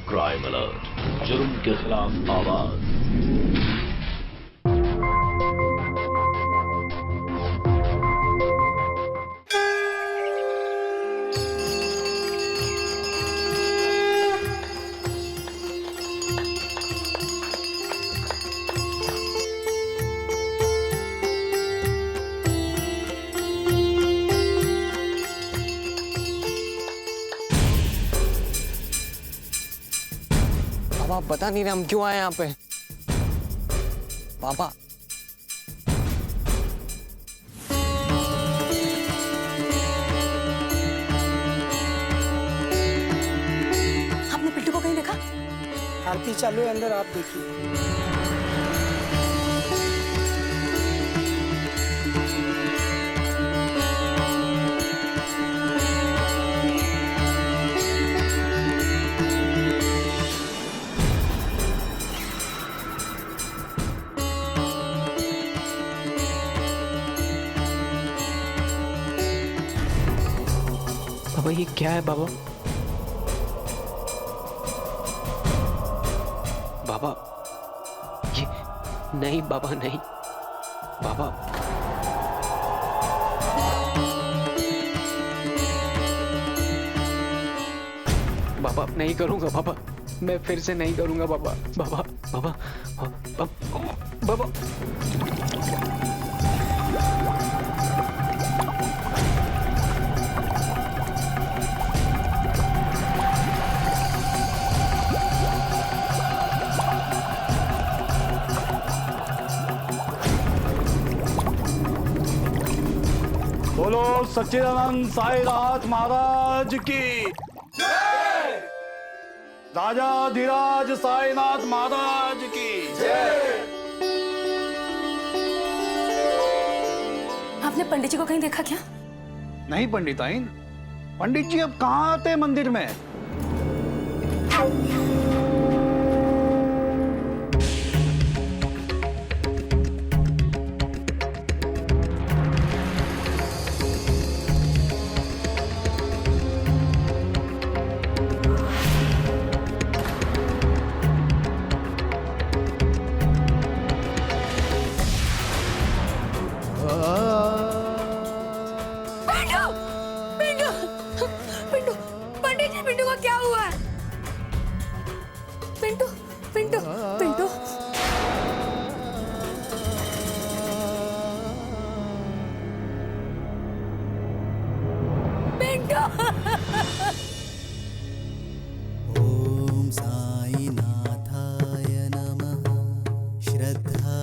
Crime alert, जुर्म के खिलाफ आवाज। पापा पता नहीं हम क्यों आए यहाँ पे। पापा आपने पिंटू को कहीं देखा? आरती चालू है अंदर, आप देखिए। बाबा ये क्या है बाबा? बाबा ये नहीं, बाबा नहीं, बाबा बाबा नहीं करूंगा बाबा, मैं फिर से नहीं करूंगा बाबा। बाबा बाबा बाबा बाबा बोलो सच्चिदानंद साईनाथ महाराज की जय। राजा धीराज साईनाथ महाराज की जय। आपने पंडित जी को कहीं देखा क्या? नहीं पंडिताइन, पंडित जी अब कहाँ आते मंदिर में? पिंटू! पिंटू! पंडित जी, पिंटू को क्या हुआ है? पिंटू! पिंटू! पिंटू! पिंटू! ओम साईनाथाय नमः। श्रद्धा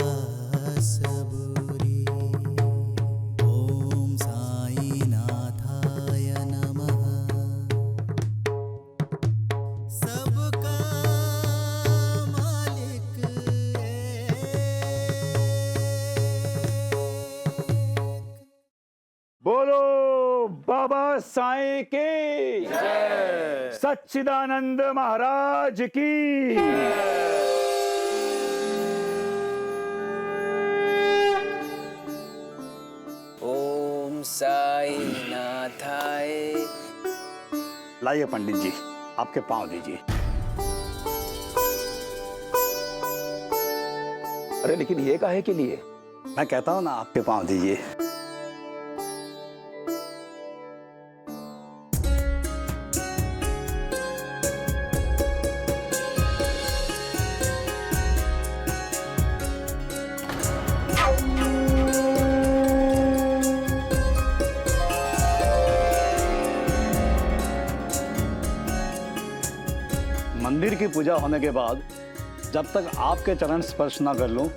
सबूरी। ओम साईनाथाय नमः। सबका मालिक बोलो बाबा साईं की जय। सच्चिदानंद महाराज की ओम साईनाथाय। लाइए पंडित जी, आपके पांव दीजिए। अरे लेकिन ये काहे के लिए? मैं कहता हूं ना, आपके पांव दीजिए। मंदिर की पूजा होने के बाद जब तक आपके चरण स्पर्श ना कर लूं,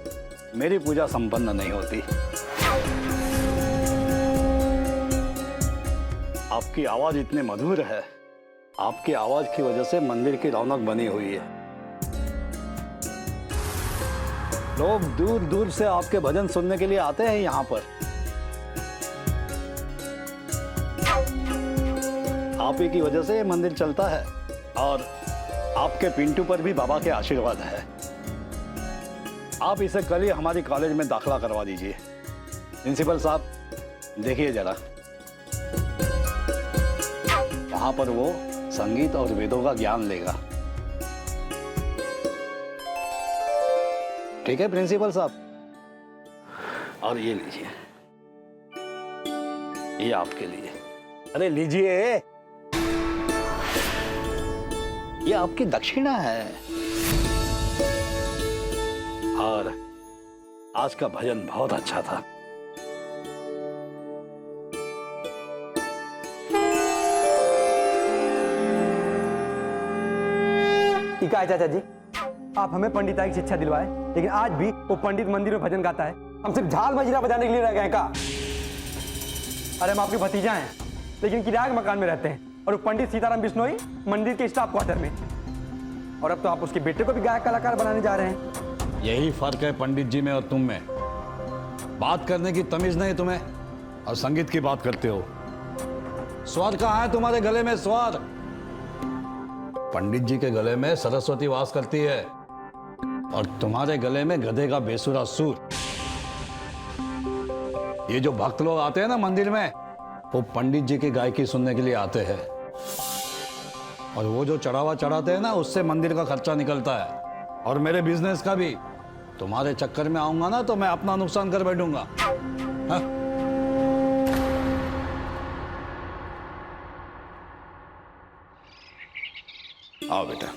मेरी पूजा संपन्न नहीं होती। आपकी आवाज इतनी मधुर है, आपकी आवाज की वजह से मंदिर की रौनक बनी हुई है। लोग दूर दूर से आपके भजन सुनने के लिए आते हैं यहाँ पर। आप ही की वजह से ये मंदिर चलता है और आपके पिंटू पर भी बाबा के आशीर्वाद है। आप इसे कल ही हमारी कॉलेज में दाखिला करवा दीजिए। प्रिंसिपल साहब देखिए जरा, वहां पर वो संगीत और वेदों का ज्ञान लेगा। ठीक है प्रिंसिपल साहब। और ये लीजिए, ये आपके लिए। अरे लीजिए, ये आपकी दक्षिणा है। और आज का भजन बहुत अच्छा था। ठीक है चाचा जी, आप हमें पंडिताई की शिक्षा दिलवाए, लेकिन आज भी वो पंडित मंदिर में भजन गाता है। हम सिर्फ झाल मजीरा बजाने के लिए रह गए का? अरे हम आपके भतीजा हैं, लेकिन किराए के मकान में रहते हैं, और वो पंडित सीताराम बिश्नोई मंदिर के स्टाफ क्वार्टर में। और अब तो आप उसके बेटे को भी गायक कलाकार बनाने जा रहे हैं। यही फर्क है पंडित जी में और तुम में। बात करने की तमीज नहीं तुम्हें, और संगीत की बात करते हो। स्वर कहाँ है तुम्हारे गले में? स्वर पंडित जी के गले में सरस्वती वास करती है, और तुम्हारे गले में गधे का बेसुरा सुर। ये जो भक्त लोग आते हैं ना मंदिर में, वो पंडित जी की गायकी सुनने के लिए आते हैं, और वो जो चढ़ावा चढ़ाते हैं ना, उससे मंदिर का खर्चा निकलता है, और मेरे बिजनेस का भी। तुम्हारे चक्कर में आऊंगा ना तो मैं अपना नुकसान कर बैठूंगा। हाँ? आओ बेटा।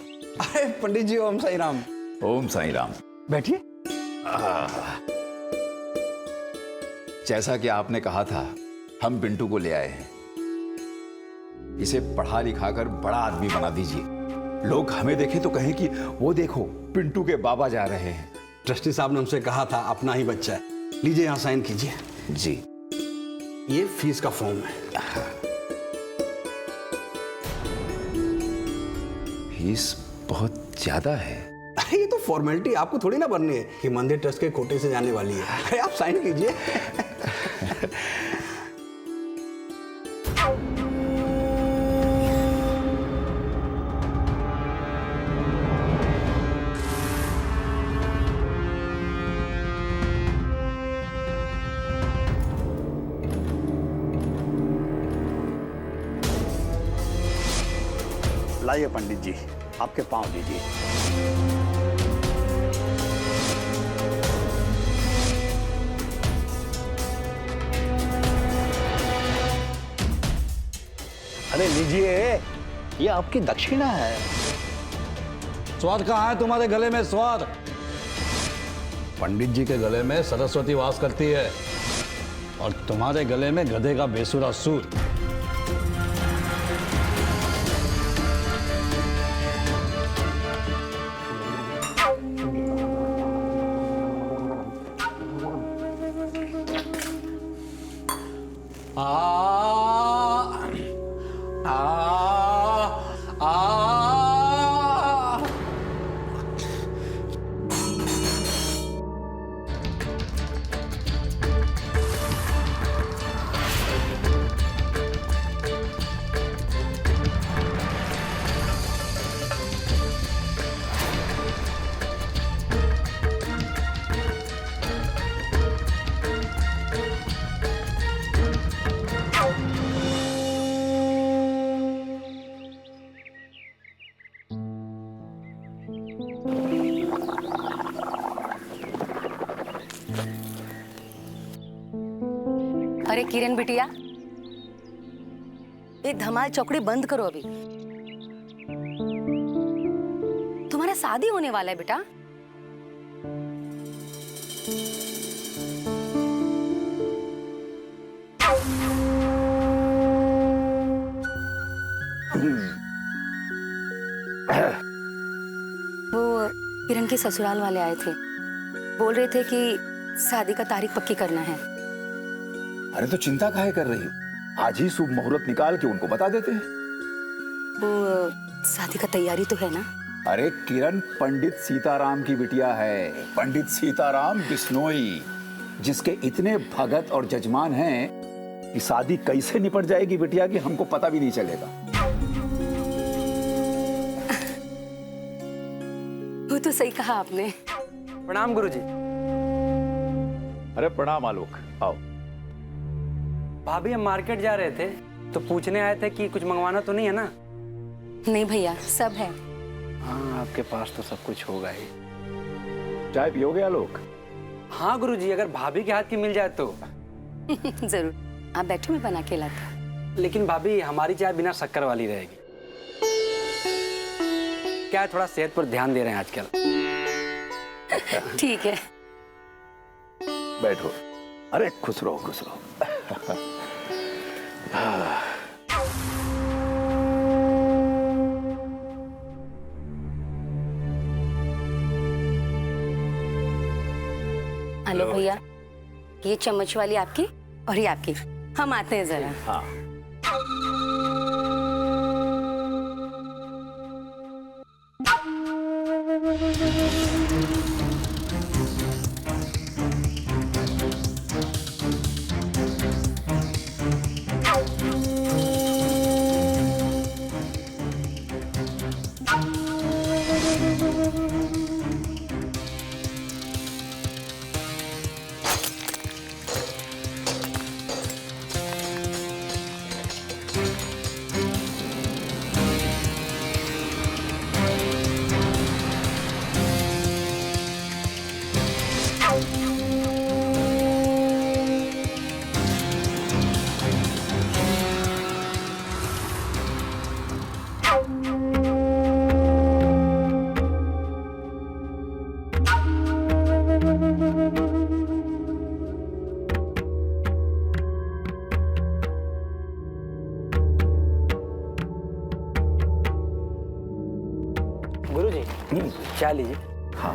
अरे पंडित जी, ओम साई राम। ओम साईं राम। बैठिए। जैसा कि आपने कहा था, हम पिंटू को ले आए हैं। इसे पढ़ा लिखा कर बड़ा आदमी बना दीजिए। लोग हमें देखें तो कहें कि वो देखो पिंटू के बाबा जा रहे हैं। ट्रस्टी साहब ने हमसे कहा था अपना ही बच्चा है। लीजिए यहाँ साइन कीजिए। जी। ये फीस का फॉर्म है। फीस बहुत ज्यादा है। अरे ये तो फॉर्मेलिटी आपको थोड़ी ना भरनी है कि मंदिर ट्रस्ट के कोटे से जाने वाली है। अरे आप साइन कीजिए। लाइए पंडित जी, आपके पांव दीजिए। अरे लीजिए, ये आपकी दक्षिणा है। स्वाद कहाँ है तुम्हारे गले में? स्वाद पंडित जी के गले में सरस्वती वास करती है, और तुम्हारे गले में गधे का बेसुरा सुर। अरे किरण बिटिया, ये धमाल चौकड़ी बंद करो अभी। तुम्हारा शादी होने वाला है बेटा। वो किरण के ससुराल वाले आए थे, बोल रहे थे कि शादी का तारीख पक्की करना है। अरे तो चिंता काहे कर रही हो? आज ही शुभ मुहूर्त निकाल के उनको बता देते हैं। वो शादी का तैयारी तो है ना? अरे किरण पंडित सीताराम की बिटिया है, पंडित सीताराम बिश्नोई, जिसके इतने भगत और जजमान हैं कि शादी कैसे निपट जाएगी बिटिया की हमको पता भी नहीं चलेगा। वो तो सही कहा आपने। प्रणाम गुरुजी। अरे प्रणाम आलोक, आओ। भाभी, हम मार्केट जा रहे थे तो पूछने आए थे कि कुछ मंगवाना तो नहीं है ना? नहीं भैया, सब है। हाँ, आपके पास तो सब कुछ होगा ही। चाय पियोगे आलोक? हाँ गुरुजी, अगर भाभी के हाथ की मिल जाए तो। जरूर, आप बैठो, मैं बना के लाती हूँ। लेकिन भाभी, हमारी चाय बिना शक्कर वाली रहेगी। क्या है, थोड़ा सेहत पर ध्यान दे रहे हैं आजकल। ठीक है। बैठो। अरे खुश रहो, खुश रहो। हेलो भैया, ये चम्मच वाली आपकी और ये आपकी। हम आते हैं जरा। हाँ। गुरुजी, चाय लीजिए। हाँ।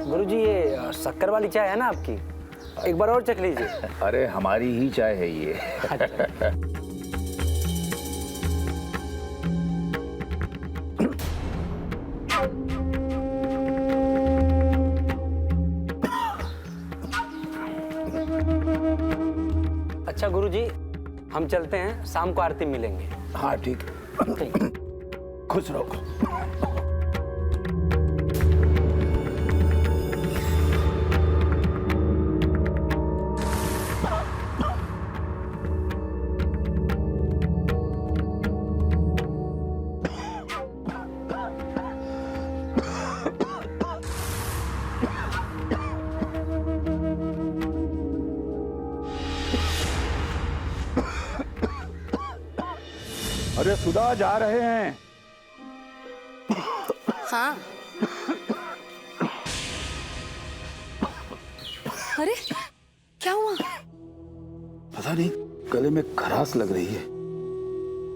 गुरुजी, ये शक्कर वाली चाय है ना आपकी? एक बार और चख लीजिए। अरे हमारी ही चाय है ये। अच्छा गुरुजी, हम चलते हैं, शाम को आरती में मिलेंगे। हाँ ठीक। खुश रहो। अरे सुधा, जा रहे हैं। हाँ। अरे क्या हुआ? पता नहीं, गले में खराश लग रही है,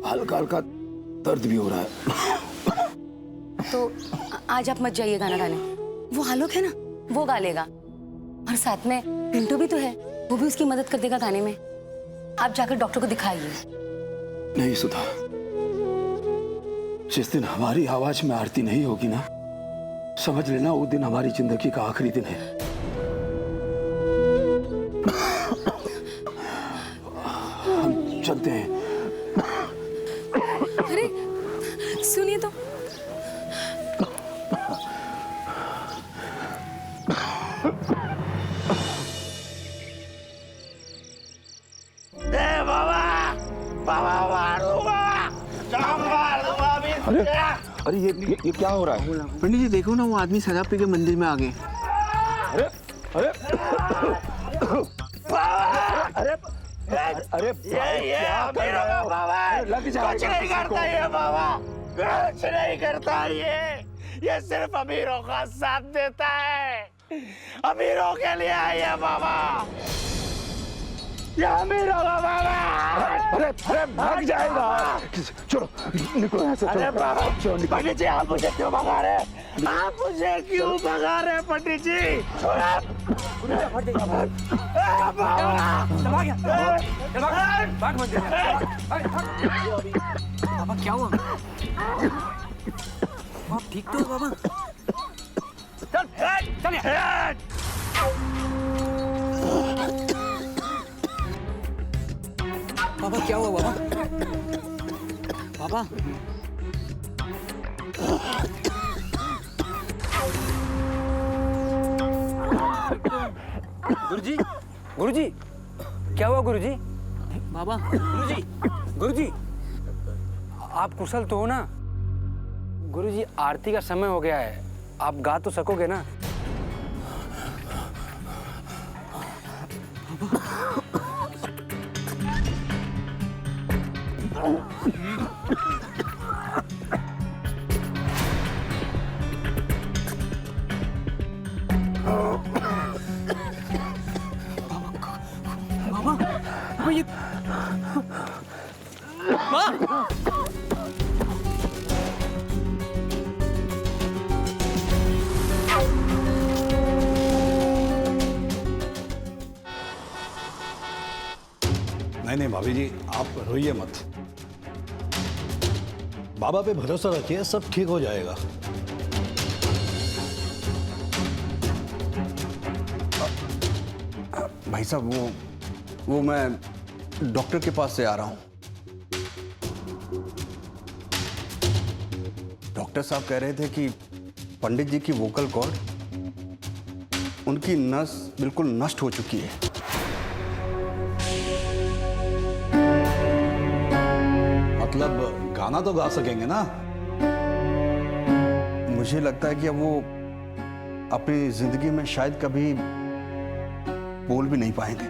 हल्का हल्का दर्द भी हो रहा है। तो आज आप मत जाइए गाना गाने, वो आलोक है ना, वो गा लेगा। और साथ में पिंटू भी तो है, वो भी उसकी मदद कर देगा गाने में। आप जाकर डॉक्टर को दिखाइए। नहीं सुधा, जिस दिन हमारी आवाज में आरती नहीं होगी ना, समझ लेना वो दिन हमारी जिंदगी का आखिरी दिन है। हम चलते हैं। अरे सुनिए तो। अरे अरे ये क्या हो रहा है? पंडित जी देखो ना, वो आदमी शराब पी के मंदिर में आ गए। अरे अरे अरे अरे क्या कर रहे हो बाबा? लग जाएगा। कुछ नहीं करता ये बाबा, कुछ नहीं करता ये सिर्फ अमीरों का साथ देता है। अमीरों के लिए है ये बाबा, ये अमीरों का बाबा। अरे अरे भाग जाएगा। चलो निकलो यहाँ से। अरे बाबा, पंडित जी आप मुझे क्यों भगा रहे? आप मुझे क्यों भगा रहे पंडित जी? बाबा क्या हुआ? ठीक तो है बाबा? बाबा क्या हुआ बाबा? बाबा गुरुजी, गुरुजी, क्या हुआ गुरुजी? बाबा गुरुजी, गुरुजी, आप कुशल तो हो ना? गुरुजी, आरती का समय हो गया है, आप गा तो सकोगे ना? बाबा ये माँ! नहीं भाभी जी, आप रोइए मत। बाबा पे भरोसा रखिए, सब ठीक हो जाएगा। भाई साहब, वो मैं डॉक्टर के पास से आ रहा हूं। डॉक्टर साहब कह रहे थे कि पंडित जी की वोकल कॉर्ड, उनकी नस बिल्कुल नष्ट हो चुकी है। मतलब गाना तो गा सकेंगे ना? मुझे लगता है कि अब वो अपनी जिंदगी में शायद कभी बोल भी नहीं पाएंगे।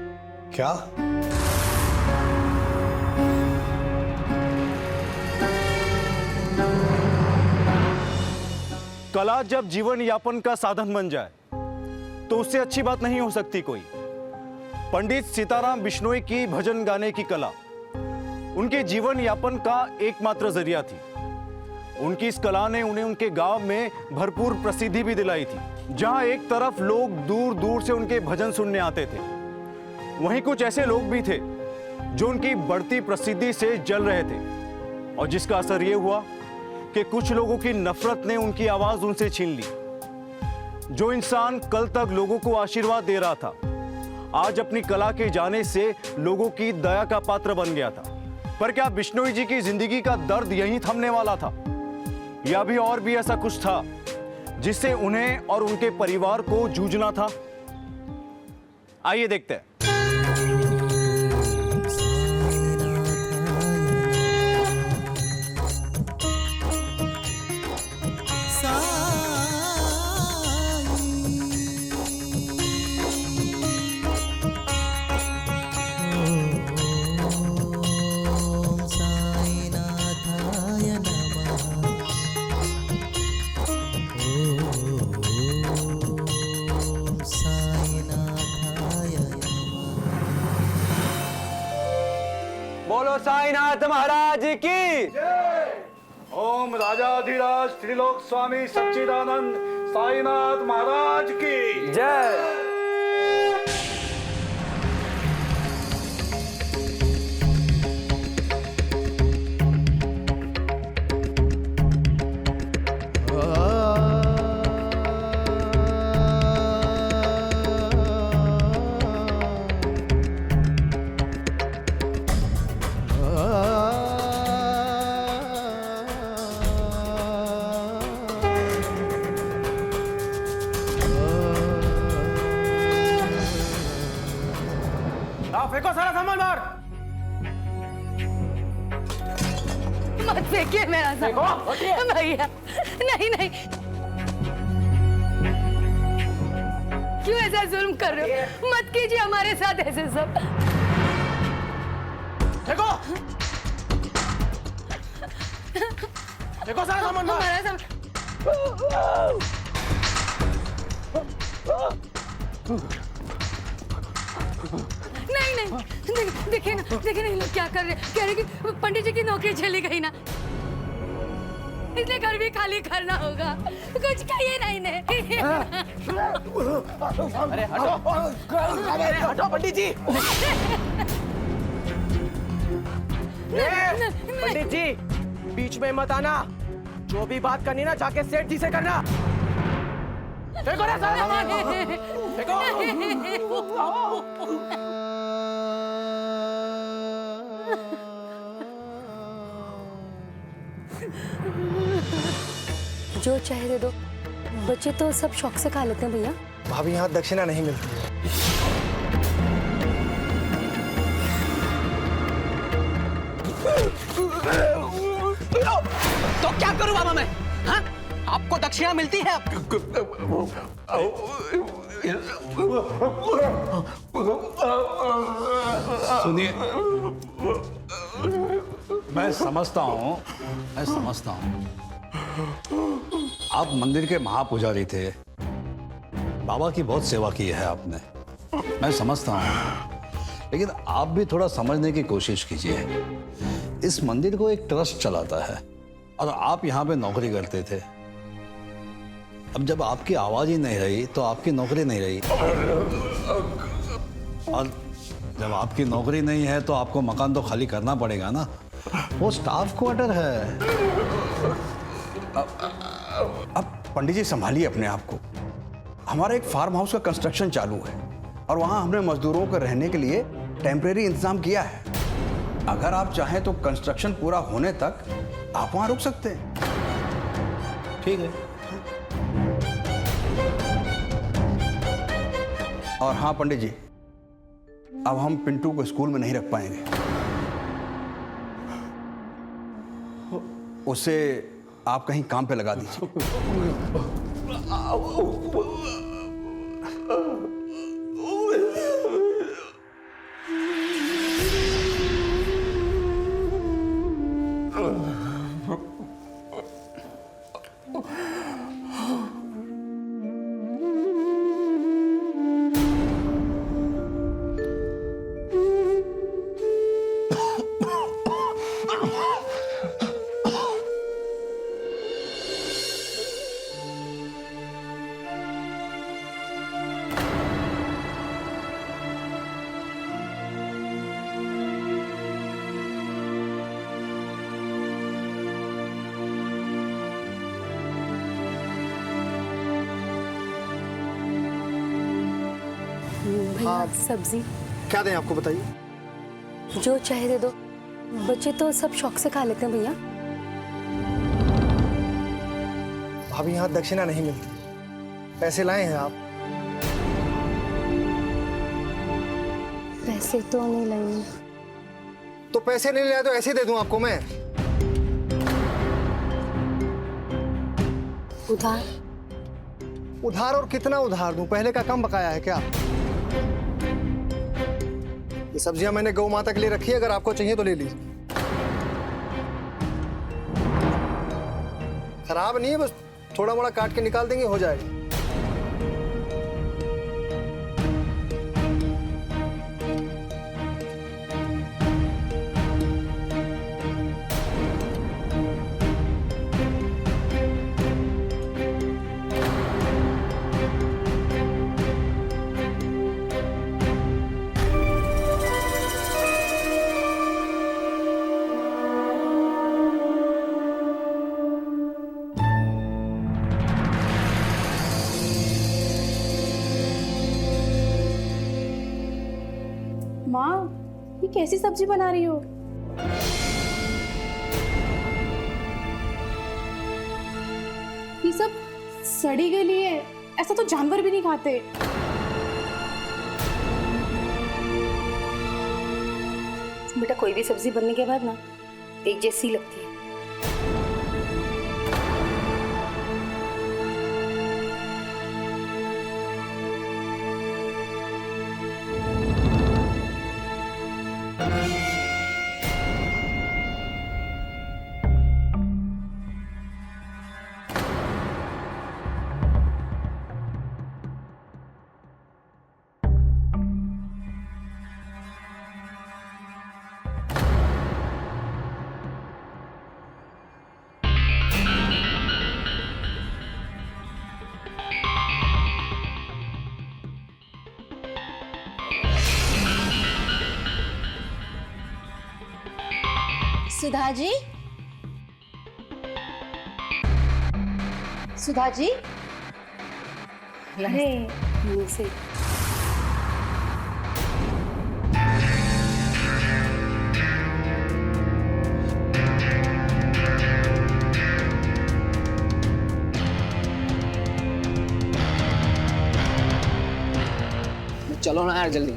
क्या? कला जब जीवन यापन का साधन बन जाए तो उससे अच्छी बात नहीं हो सकती कोई। पंडित सीताराम बिश्नोई की भजन गाने की कला उनके जीवन यापन का एकमात्र जरिया थी। उनकी इस कला ने उन्हें उनके गांव में भरपूर प्रसिद्धि भी दिलाई थी, जहां एक तरफ लोग दूर दूर से उनके भजन सुनने आते थे, वहीं कुछ ऐसे लोग भी थे जो उनकी बढ़ती प्रसिद्धि से जल रहे थे, और जिसका असर यह हुआ कि कुछ लोगों की नफरत ने उनकी आवाज उनसे छीन ली। जो इंसान कल तक लोगों को आशीर्वाद दे रहा था, आज अपनी कला के जाने से लोगों की दया का पात्र बन गया था। पर क्या बिश्नोई जी की जिंदगी का दर्द यहीं थमने वाला था, या भी और भी ऐसा कुछ था जिससे उन्हें और उनके परिवार को जूझना था? आइए देखते हैं। बोलो साईनाथ महाराज की। ओम राजाधिराज त्रिलोक स्वामी सच्चिदानंद साईनाथ महाराज की जय। फेंको सारा सामान बाहर। मत फेंकिए मेरा सामान भैया। नहीं नहीं, क्यों ऐसा जुल्म कर रहे हो? मत कीजिए हमारे साथ ऐसे सब। फेंको फेंको सारा सामान बाहर। हमारा सामान नहीं नहीं, देखिए ना ये लोग क्या कर रहे हैं। कह रहे कि पंडित जी की नौकरी चली गई ना, इसलिए घर भी खाली करना होगा। कुछ कहिए ना इन्हें। अरे हटो पंडित जी। पंडित जी बीच में मत आना, जो भी बात करनी ना जाके सेठ जी से करना। फेंको ना सारा, फेंको। जो चाहे दे दो, बच्चे तो सब शौक से खा लेते हैं भैया। भाभी यहाँ दक्षिणा नहीं मिलती है। तो क्या करूं बाबा मैं? हाँ? आपको दक्षिणा मिलती है? सुनिए, मैं समझता हूँ, आप मंदिर के महापुजारी थे, बाबा की बहुत सेवा की है आपने, मैं समझता हूँ, लेकिन आप भी थोड़ा समझने की कोशिश कीजिए। इस मंदिर को एक ट्रस्ट चलाता है और आप यहाँ पे नौकरी करते थे। अब जब आपकी आवाज ही नहीं रही तो आपकी नौकरी नहीं रही, और जब आपकी नौकरी नहीं है तो आपको मकान तो खाली करना पड़ेगा ना। वो स्टाफ क्वार्टर है। अब पंडित जी संभालिए अपने आप को। हमारा एक फार्म हाउस का कंस्ट्रक्शन चालू है और वहां हमने मजदूरों को रहने के लिए टेम्परेरी इंतजाम किया है। अगर आप चाहें तो कंस्ट्रक्शन पूरा होने तक आप वहां रुक सकते हैं। ठीक है। और हाँ पंडित जी, अब हम पिंटू को स्कूल में नहीं रख पाएंगे। उसे आप कहीं काम पे लगा दीजिए। भैया सब्जी क्या दें आपको, बताइए। जो चाहे दे दो, बच्चे तो सब शौक से खा लेते हैं भैया। अभी यहाँ दक्षिणा नहीं मिलती, पैसे लाए हैं आप? पैसे तो नहीं लाए। तो पैसे नहीं लाए तो ऐसे दे दूं आपको मैं? उधार? उधार और कितना उधार दूं? पहले का कम बकाया है क्या? ये सब्जियां मैंने गौ माता के लिए रखी है, अगर आपको चाहिए तो ले लीजिए। खराब नहीं है, बस थोड़ा मोड़ा काट के निकाल देंगे, हो जाएगा। माँ, ये कैसी सब्जी बना रही हो? ये सब सड़ी गली है, ऐसा तो जानवर भी नहीं खाते। बेटा कोई भी सब्जी बनने के बाद ना एक जैसी लगती है। सुधा जी, सुधा जी, अरे से चलो ना यार जल्दी।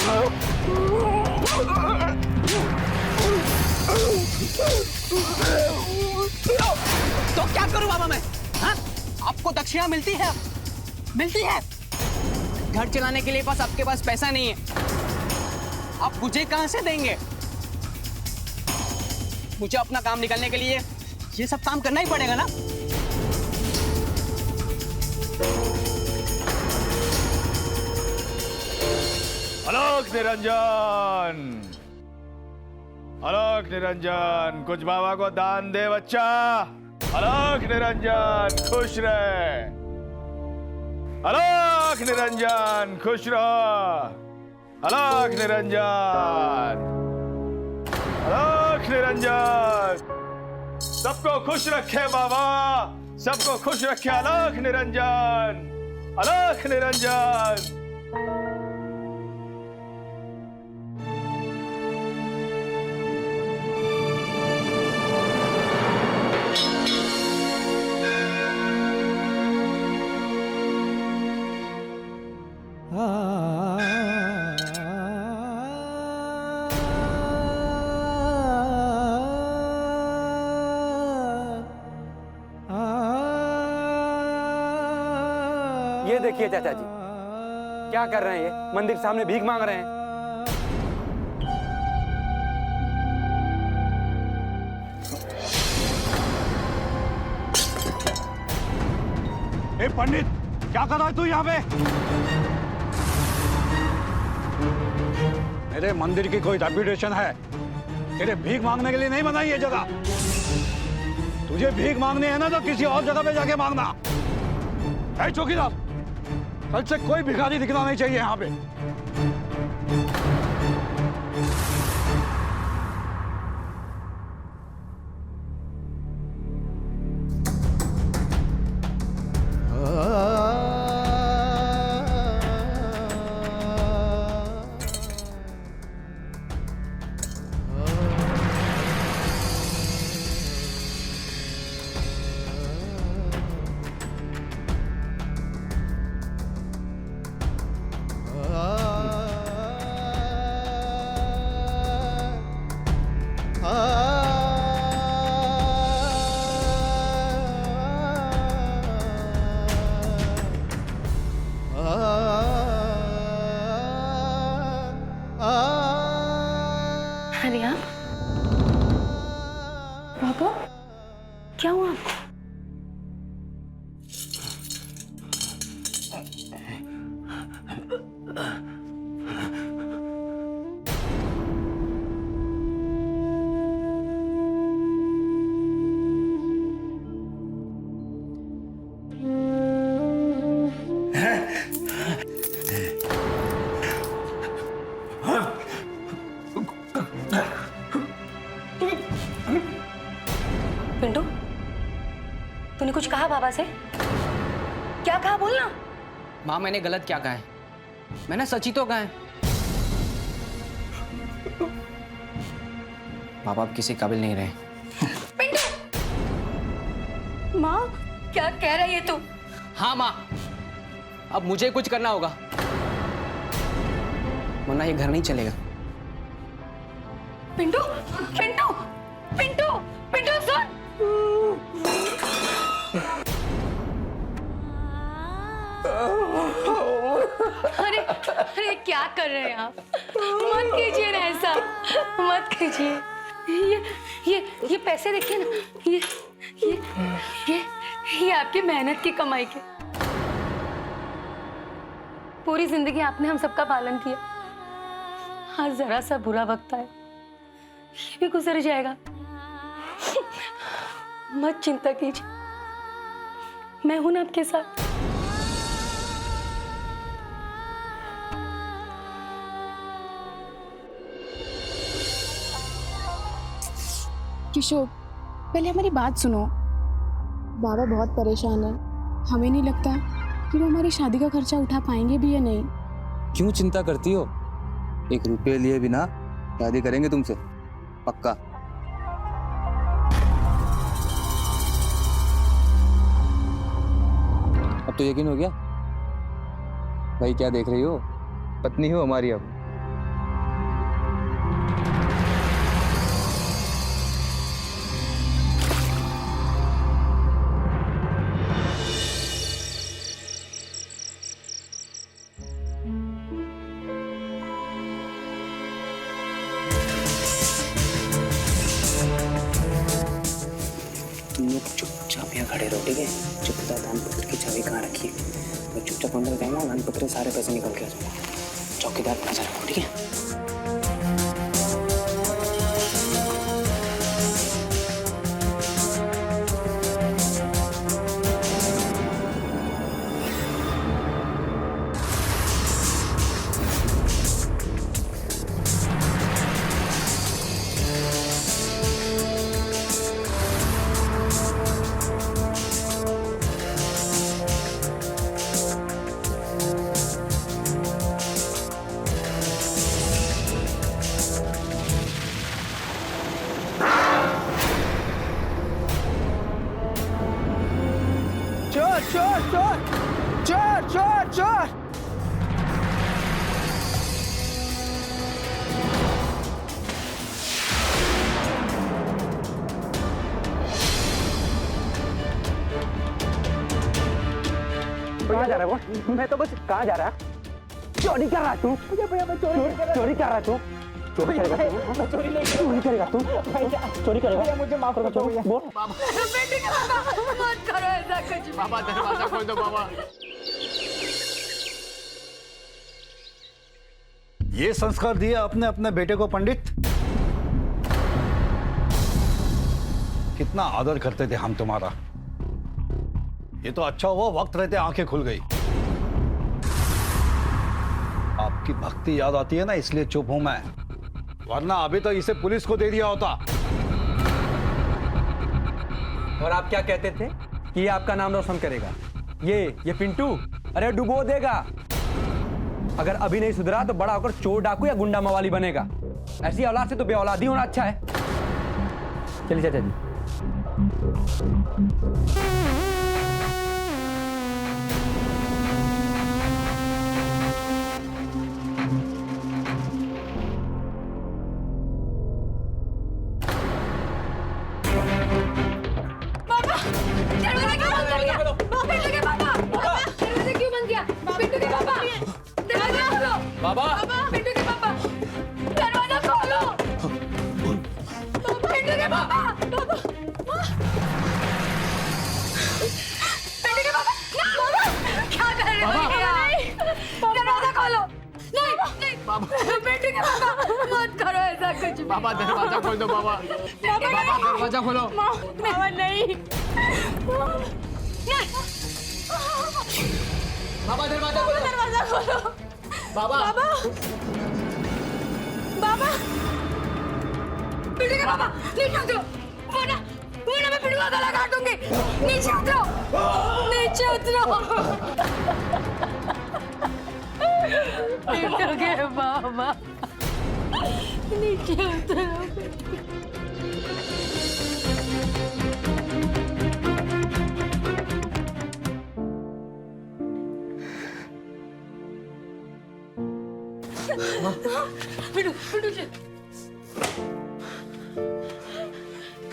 तो क्या करूं बाबा मैं? हाँ? आपको दक्षिणा मिलती है? मिलती है? घर चलाने के लिए बस आपके पास पैसा नहीं है। आप मुझे कहां से देंगे? मुझे अपना काम निकालने के लिए ये सब काम करना ही पड़ेगा ना? आलोक निरंजन, आलोक निरंजन, कुछ बाबा को दान दे बच्चा। आलोक निरंजन, खुश रहे। आलोक निरंजन, खुश रहो। आलोक निरंजन, आलोक निरंजन, सबको खुश रखे बाबा, सबको खुश रखे। आलोक निरंजन, आलोक निरंजन। ये देखिए चाचा जी, क्या कर रहे हैं ये? मंदिर के सामने भीख मांग रहे हैं। ए पंडित, क्या कर रहा है तू यहाँ पे? मेरे मंदिर की कोई रेपुटेशन है, तेरे भीख मांगने के लिए नहीं बनाई ये जगह। तुझे भीख मांगनी है ना तो किसी और जगह पे जाके मांगना। ऐ चौकीदार, कल से कोई भिखारी दिखना नहीं चाहिए यहाँ पे। अरे आप बाबा, क्या हुआ आपको? पिंटू, तूने कुछ कहा बाबा से? क्या कहा, बोलना। माँ, मैंने गलत क्या कहा है? मैंने सच ही तो कहा है। बाबा आप किसी काबिल नहीं रहे। पिंटू! माँ, क्या कह रहा है ये तू? हाँ माँ, अब मुझे कुछ करना होगा, वरना ये घर नहीं चलेगा। पिंटू, पिंटू, पिंटू, पिंटू सुन। अरे अरे क्या कर रहे हैं आप? मत कीजिए ना ऐसा, मत कीजिए। ये पैसे देखिए ना, ये आपकी मेहनत की कमाई के। पूरी जिंदगी आपने हम सबका पालन किया। आज जरा सा बुरा वक्त आया, ये भी गुजर जाएगा। मत चिंता कीजिए, मैं हूं ना आपके साथ। किशोर, पहले हमारी बात सुनो। बाबा बहुत परेशान है। हमें नहीं लगता कि वो हमारी शादी का खर्चा उठा पाएंगे भी या नहीं। क्यों चिंता करती हो? 1 रुपये लिए बिना शादी करेंगे तुमसे, पक्का। अब तो यकीन हो गया? भाई क्या देख रही हो? पत्नी हो हमारी अब। चाबी कहाँ रखी है? मैं चुपचाप अंदर जाऊंगा, अनपत्र सारे पैसे निकल के आ जाऊंगा। चौकीदार पर नजर रखो, ठीक है? चोर चोर चोर चोर चोर चोर कहाँ जा रहा है वो? मैं तो बस कहाँ जा रहा है? चोरी कर रहा तू? चोरी कर रहा तू? चोरी करेगा तू? चोरी करेगा तू? चोरी करेगा? मुझे माफ कर दो बोल। बेटे का बाबा मत करो ऐसा कुछ। बाबा दरवाजा खोल दो बाबा। ये संस्कार दिया आपने अपने बेटे को पंडित? कितना आदर करते थे हम तुम्हारा। ये तो अच्छा हुआ वक्त रहते आंखें खुल गई। आपकी भक्ति याद आती है ना, इसलिए चुप हूं मैं, वरना अभी तो इसे पुलिस को दे दिया होता। और आप क्या कहते थे कि ये आपका नाम रोशन करेगा? ये पिंटू, अरे डुबो देगा। अगर अभी नहीं सुधरा तो बड़ा होकर चोर डाकू या गुंडा मवाली बनेगा। ऐसी औलाद से तो बेऔलादी होना अच्छा है। चलिए चाचा जी। बाबा पिंटू के पापा दरवाजा खोलो। पिंटू के पापा पिंटू के पापा क्या कर रहे हो? दरवाजा खोलो। नहीं पिंटू के पापा मत करो ऐसा कुछ। बाबा दरवाजा खोल दो बाबा। बाबा दरवाजा खोलो। बाबा नहीं बाबा दरवाजा खोलो। दरवाजा खोलो। बाबा बाबा पिंटू के पापा नीचे उतरो। वरना मैं पिंटू का गला काट दूंगी। नीचे उतरो, नीचे उतरो। पिंटू के पापा नीचे उतरो।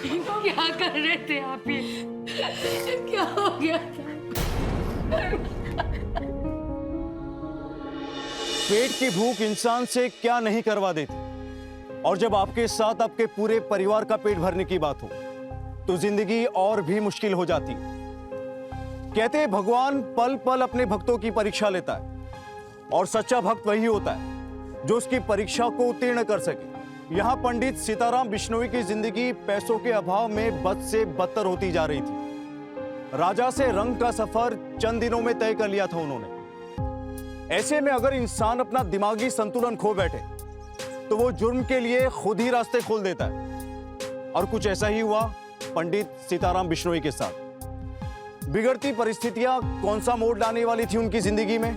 पिंटू क्या कर रहे थे आप? ये क्या हो गया था? पेट की भूख इंसान से क्या नहीं करवा देती, और जब आपके साथ आपके पूरे परिवार का पेट भरने की बात हो तो जिंदगी और भी मुश्किल हो जाती है। कहते हैं भगवान पल पल अपने भक्तों की परीक्षा लेता है, और सच्चा भक्त वही होता है जो उसकी परीक्षा को उत्तीर्ण कर सके। यहाँ पंडित सीताराम बिश्नोई की जिंदगी पैसों के अभाव में बद से बदतर होती जा रही थी। राजा से रंग का सफर चंद दिनों में तय कर लिया था उन्होंने। ऐसे में अगर इंसान अपना दिमागी संतुलन खो बैठे तो वो जुर्म के लिए खुद ही रास्ते खोल देता है, और कुछ ऐसा ही हुआ पंडित सीताराम बिश्नोई के साथ। बिगड़ती परिस्थितियां कौन सा मोड़ लाने वाली थी उनकी जिंदगी में,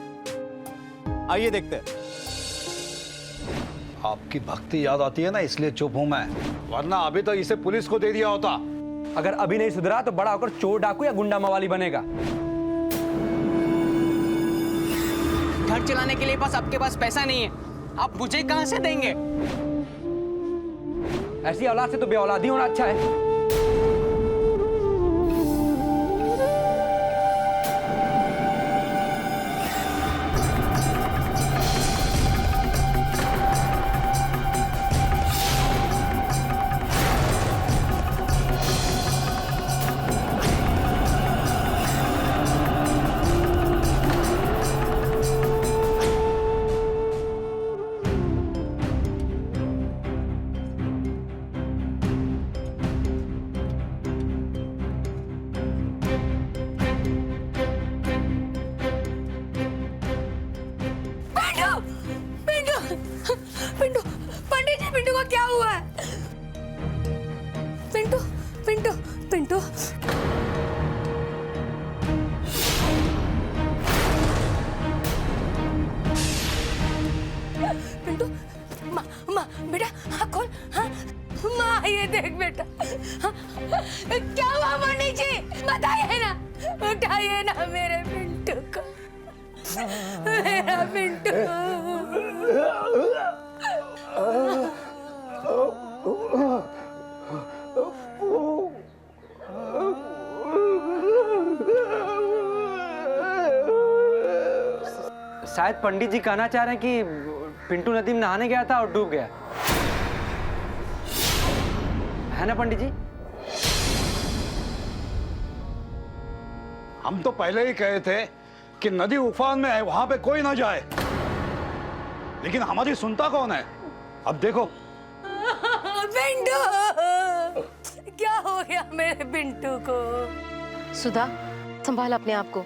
आइए देखते हैं। आपकी भक्ति याद आती है ना, इसलिए चुप हूं मैं, वरना अभी तो इसे पुलिस को दे दिया होता। अगर अभी नहीं सुधरा तो बड़ा होकर चोर डाकू या गुंडा मवाली बनेगा। घर चलाने के लिए बस आपके पास पैसा नहीं है, आप मुझे कहां से देंगे? ऐसी औलाद से तो बेऔलादी होना अच्छा है। पिंटू, पंडित जी पिंटू को क्या हुआ है? पिंटू, पिंटू, पिंटू। पिंटू, माँ, माँ, बेटा, हाँ खोल, हाँ, माँ ये देख बेटा, हाँ, क्या हुआ पंडित जी? बताइए ना, उठाइए ना मेरे पिंटू को, मेरा पिंटू। शायद पंडित जी कहना चाह रहे हैं कि पिंटू नदी में नहाने गया था और डूब गया, है ना पंडित जी? हम तो पहले ही कहे थे कि नदी उफान में है, वहां पे कोई ना जाए, लेकिन हमारी सुनता कौन है? अब देखो। पिंटू, क्या हो गया मेरे पिंटू को? सुधा, संभाल अपने आप को।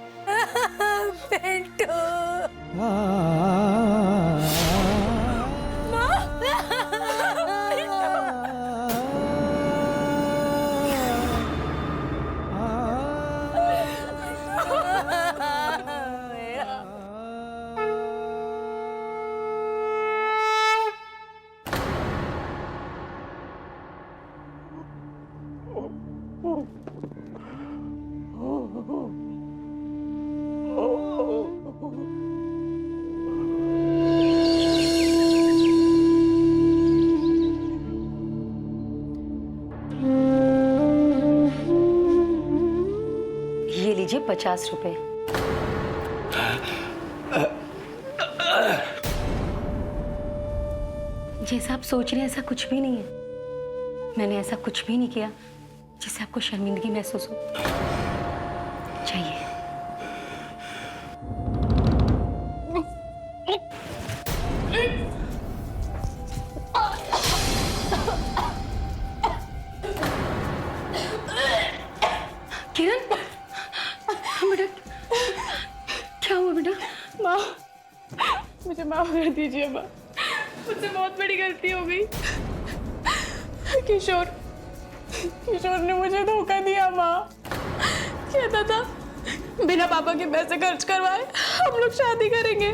पिंटू। ये लीजिए 50 रुपए। जैसा आप सोच रहे हैं ऐसा कुछ भी नहीं है। मैंने ऐसा कुछ भी नहीं किया जिससे आपको शर्मिंदगी महसूस हो। चाहिए। किरण, बेटा क्या हुआ बेटा? माँ, मुझे माफ कर दीजिए माँ, मुझसे बहुत बड़ी गलती हो गई। किशोर ने मुझे धोखा दिया माँ। कहता था बिना पापा के पैसे खर्च करवाए हम लोग शादी करेंगे,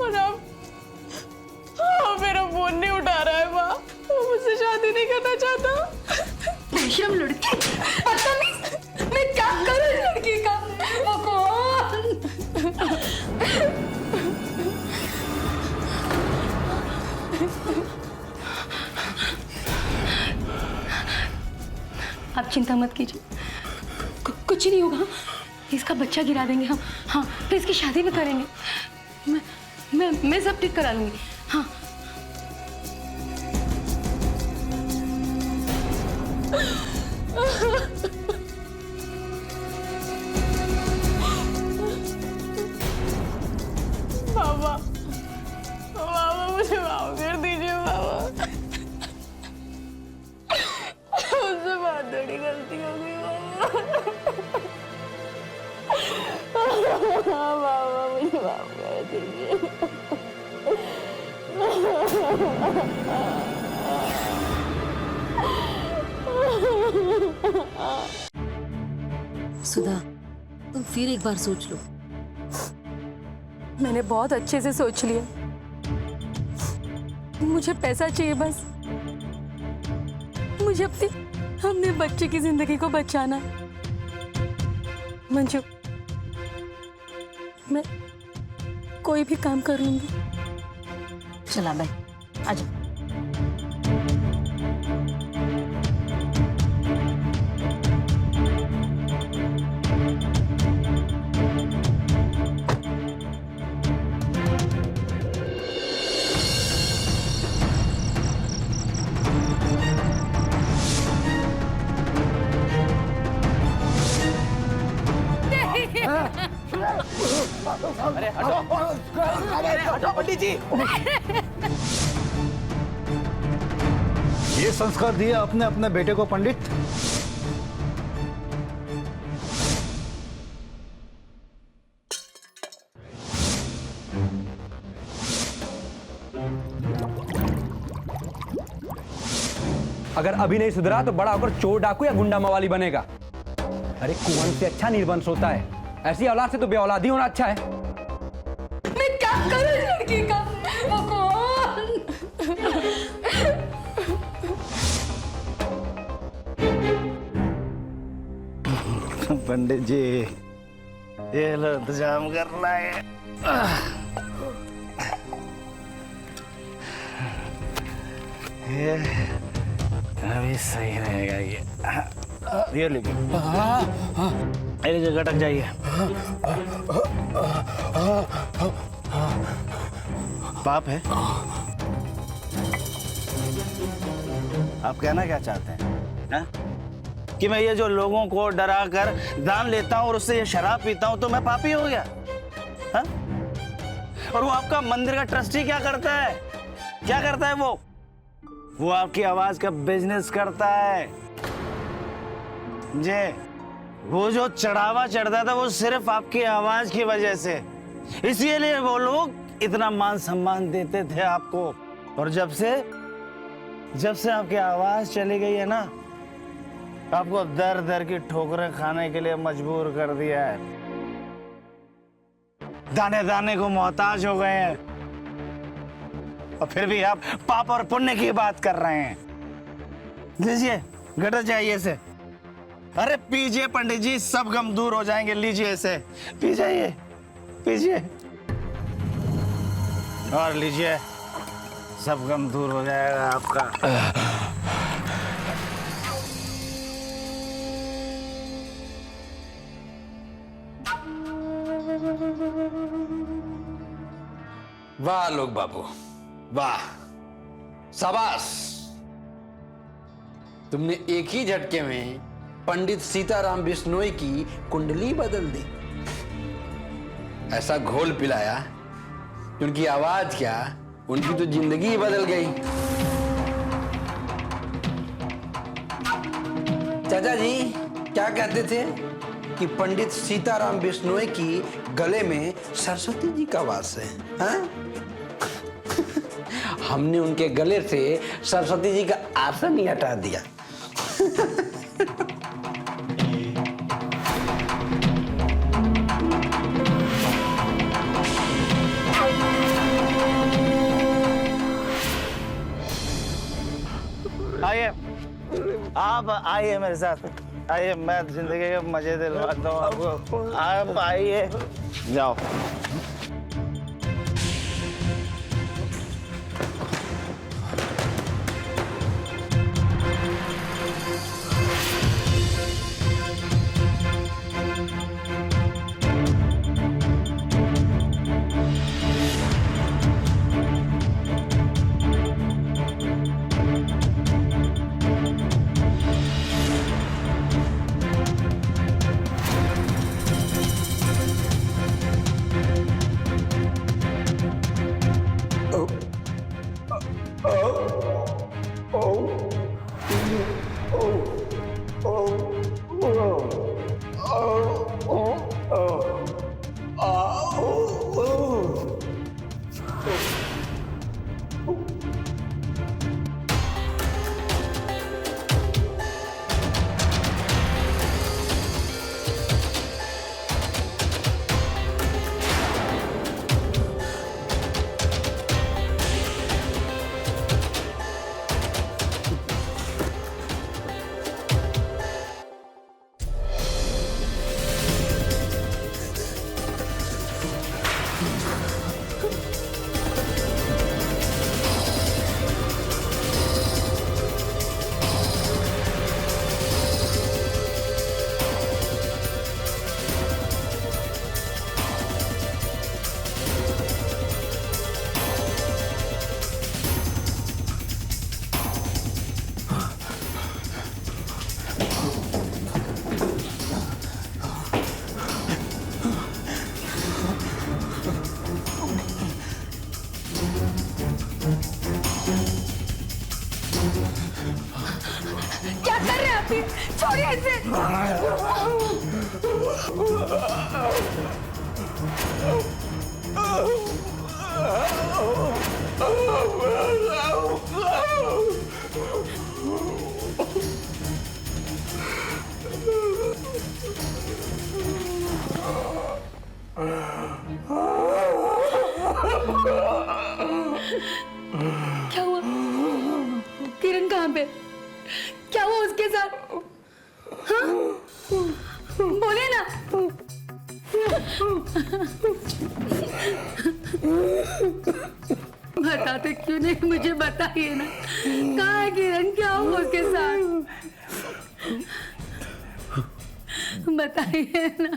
और अब मेरा फोन नहीं उठा रहा है माँ। वो मुझसे शादी नहीं करना चाहता। बेशरम लड़की, मैं क्या करूं इस लड़की का? भगवान। आप चिंता मत कीजिए, कुछ नहीं होगा। इसका बच्चा गिरा देंगे हम। हाँ, फिर इसकी शादी भी करेंगे। मैं सब ठीक करा लूंगी। हाँ। बाबा, बाबा मुझे माफ कर दीजिए बाबा। मुझसे बहुत बड़ी गलती हो गई बाबा। बाबा मुझे माफ कर दीजिए। सुधा, तुम फिर एक बार सोच लो। मैंने बहुत अच्छे से सोच लिया। मुझे पैसा चाहिए बस। मुझे अपने बच्चे की जिंदगी को बचाना है। मंजू, मैं कोई भी काम कर लूंगी। चला भाई, आजा। हटो पंडित जी। ये संस्कार दिया आपने अपने बेटे को पंडित? अगर अभी नहीं सुधरा तो बड़ा होकर चोर डाकू या गुंडा मवाली बनेगा। अरे कुंवर से अच्छा निर्वंश होता है, ऐसी औलाद से तो बेऔलाद ही होना अच्छा है। मैं क्या करूं इस लड़की का? भगवान! पंडित जी, ये लो इंतजाम करना है। ये अभी सही रहेगा ये लीजिए। ये लीजिए, गटक जाइए। पाप है। आप कहना क्या चाहते हैं? हा? कि मैं ये जो लोगों को डरा कर दान लेता हूँ और उससे ये शराब पीता हूँ तो मैं पापी हो गया? हा? और वो आपका मंदिर का ट्रस्टी क्या करता है? क्या करता है वो आपकी आवाज का बिजनेस करता है। जे वो जो चढ़ावा चढ़ता था वो सिर्फ आपकी आवाज की वजह से, इसीलिए वो लोग इतना मान सम्मान देते थे आपको। और जब से आपकी आवाज चली गई है ना, आपको दर दर की ठोकरें खाने के लिए मजबूर कर दिया है। दाने दाने को मोहताज हो गए हैं और फिर भी आप पाप और पुण्य की बात कर रहे हैं। लीजिए, गटर चाहिए इसे। अरे पीजिए पंडित जी, सब गम दूर हो जाएंगे। लीजिए इसे, पी जाइए, पीजिए और लीजिए, सब गम दूर हो जाएगा आपका। वाह लोग बाबू, वाह, शाबाश। तुमने एक ही झटके में पंडित सीताराम बिश्नोई की कुंडली बदल दी। ऐसा घोल पिलाया कि उनकी आवाज क्या, उनकी तो जिंदगी ही बदल गई। चाचा जी क्या कहते थे कि पंडित सीताराम बिश्नोई की गले में सरस्वती जी का वास है, हाँ? हमने उनके गले से सरस्वती जी का आसन ही हटा दिया। आइए, आप आइए मेरे साथ, आइए, मैं जिंदगी के मजे दिलवाता हूँ आपको। आप आइए, जाओ। क्या कर रहे हैं आप? छोड़िए इसे। क्या हुआ? किरण कहाँ पे? क्या हुआ उसके साथ? हाँ? बोले ना। बताते क्यों नहीं? मुझे बताइए ना, कहाँ है किरण? क्या हुआ उसके साथ? बताइए ना।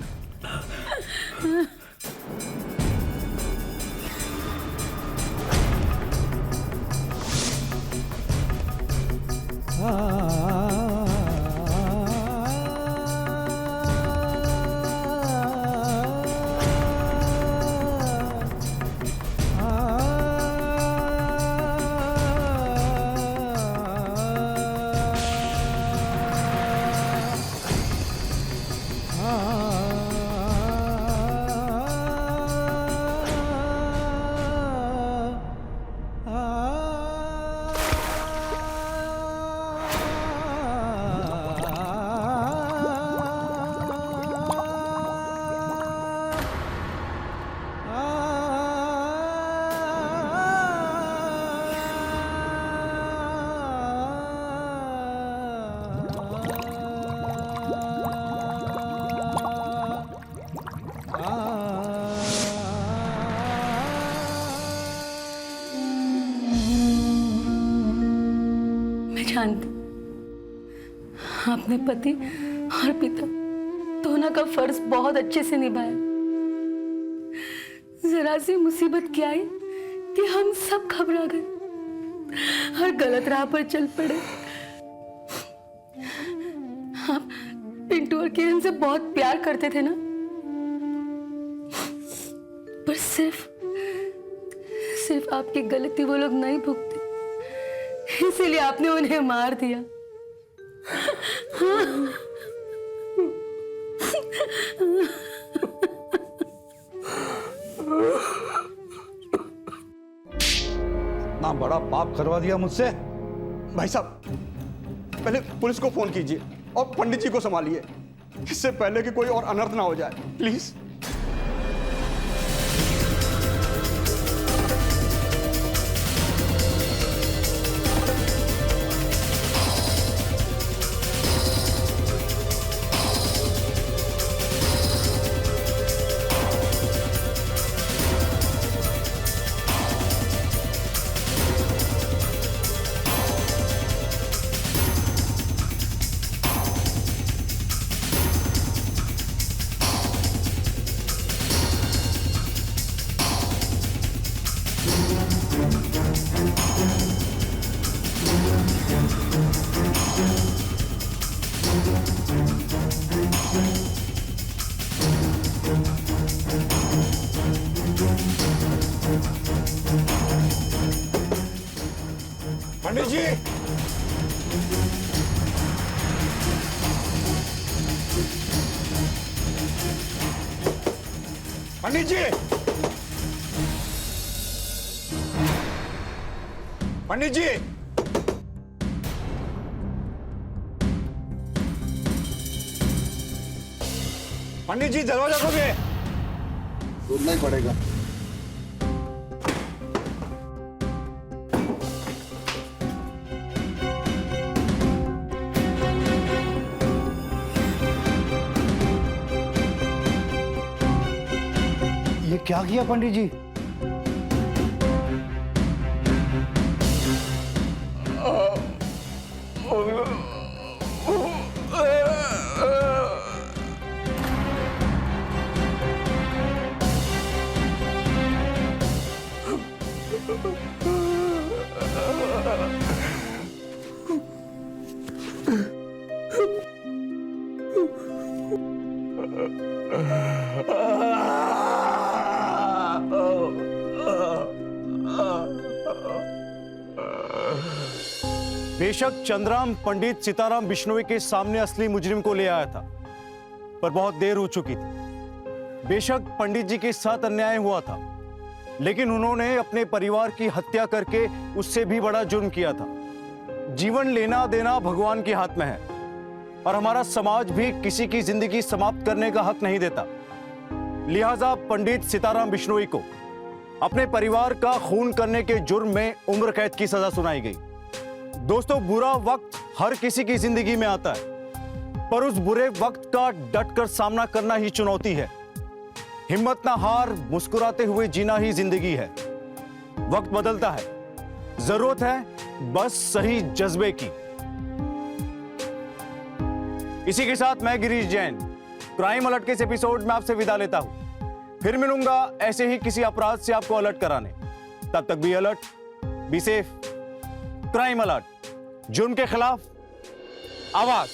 जानती, आपने पति और पिता दोनों का फर्ज बहुत अच्छे से निभाया। जरा सी मुसीबत क्या आई कि हम सब घबरा गए और गलत राह पर चल पड़े। आप पिंटू और किरण से बहुत प्यार करते थे ना, पर सिर्फ आपकी गलती वो लोग नहीं भुगते, इसीलिए आपने उन्हें मार दिया। ना बड़ा पाप करवा दिया मुझसे। भाई साहब, पहले पुलिस को फोन कीजिए और पंडित जी को संभालिए, इससे पहले कि कोई और अनर्थ ना हो जाए, प्लीज। पंडित जी, पंडित जी, पंडित जी, पंडित जी, दरवाजा खोलिए। ढूंढना ही पड़ेगा। ये क्या किया पंडित जी? बेशक चंद्राम पंडित सीताराम बिश्नोई के सामने असली मुजरिम को ले आया था, पर बहुत देर हो चुकी थी। बेशक पंडित जी के साथ अन्याय हुआ था, लेकिन उन्होंने अपने परिवार की हत्या करके उससे भी बड़ा जुर्म किया था। जीवन लेना देना भगवान के हाथ में है और हमारा समाज भी किसी की जिंदगी समाप्त करने का हक नहीं देता। लिहाजा पंडित सीताराम बिश्नोई को अपने परिवार का खून करने के जुर्म में उम्र कैद की सजा सुनाई गई। दोस्तों, बुरा वक्त हर किसी की जिंदगी में आता है, पर उस बुरे वक्त का डटकर सामना करना ही चुनौती है। हिम्मत ना हार, मुस्कुराते हुए जीना ही जिंदगी है। वक्त बदलता है, जरूरत है बस सही जज्बे की। इसी के साथ मैं गिरीश जैन क्राइम अलर्ट के इस एपिसोड में आपसे विदा लेता हूं। फिर मिलूंगा ऐसे ही किसी अपराध से आपको अलर्ट कराने। तब तक be alert, be safe. Crime alert, जुर्म के खिलाफ आवाज।